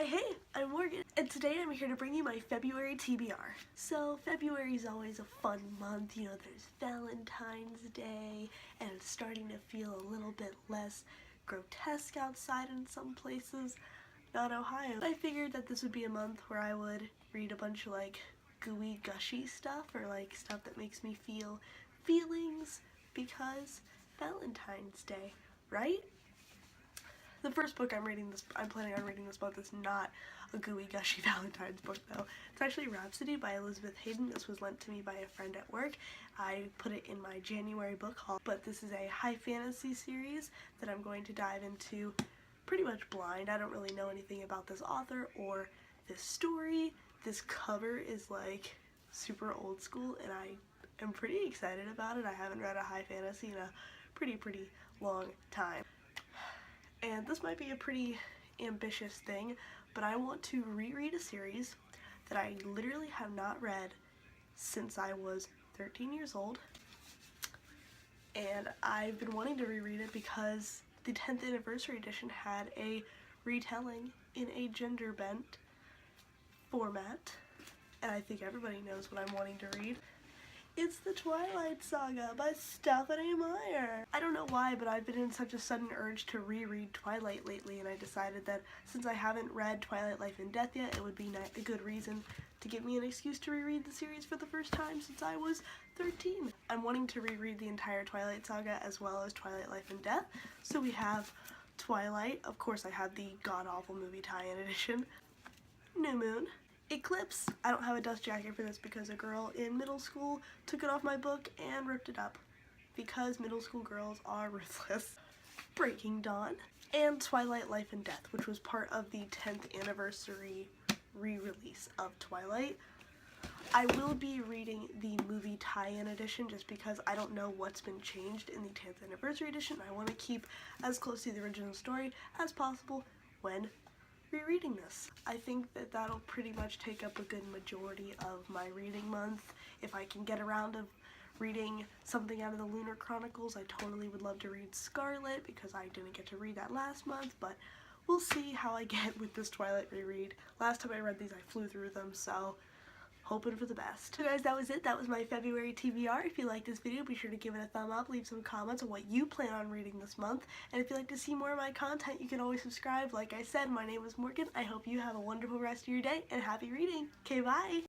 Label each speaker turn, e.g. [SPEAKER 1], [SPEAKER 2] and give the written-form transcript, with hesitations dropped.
[SPEAKER 1] Hey, I'm Morgan, and today I'm here to bring you my February TBR. So February is always a fun month, there's Valentine's Day, and it's starting to feel a little bit less grotesque outside in some places, not Ohio. I figured that this would be a month where I would read a bunch of gooey, gushy stuff, or stuff that makes me feel feelings, because Valentine's Day, right? The first book I'm planning on reading this month is not a gooey, gushy Valentine's book, though. It's actually Rhapsody by Hayden. This was lent to me by a friend at work. I put it in my January book haul, but this is a high fantasy series that I'm going to dive into pretty much blind. I don't really know anything about this author or this story. This cover is super old school, and I am pretty excited about it. I haven't read a high fantasy in a pretty long time. And this might be a pretty ambitious thing, but I want to reread a series that I literally have not read since I was 13 years old. And I've been wanting to reread it because the 10th anniversary edition had a retelling in a gender-bent format. And I think everybody knows what I'm wanting to read. It's the Twilight Saga by Stepanie Meyer. I don't know why, but I've been in such a sudden urge to reread Twilight lately, and I decided that since I haven't read Twilight, Life, and Death yet, it would be a good reason to give me an excuse to reread the series for the first time since I was 13. I'm wanting to reread the entire Twilight Saga as well as Twilight, Life, and Death. So we have Twilight. Of course, I have the god-awful movie tie-in edition. New Moon. Eclipse. I don't have a dust jacket for this because a girl in middle school took it off my book and ripped it up because middle school girls are ruthless. Breaking Dawn. And Twilight, Life, and Death, which was part of the 10th anniversary re-release of Twilight. I will be reading the movie tie-in edition just because I don't know what's been changed in the 10th anniversary edition. I want to keep as close to the original story as possible when rereading this. I think that that'll pretty much take up a good majority of my reading month. If I can get around to reading something out of the Lunar Chronicles, I totally would love to read Scarlet because I didn't get to read that last month, but we'll see how I get with this Twilight reread. Last time I read these, I flew through them, so hoping for the best. So guys, that was it. That was my February TBR. If you liked this video, be sure to give it a thumb up, leave some comments on what you plan on reading this month, and if you'd like to see more of my content, you can always subscribe. Like I said, my name is Morgan. I hope you have a wonderful rest of your day, and happy reading. Okay, bye!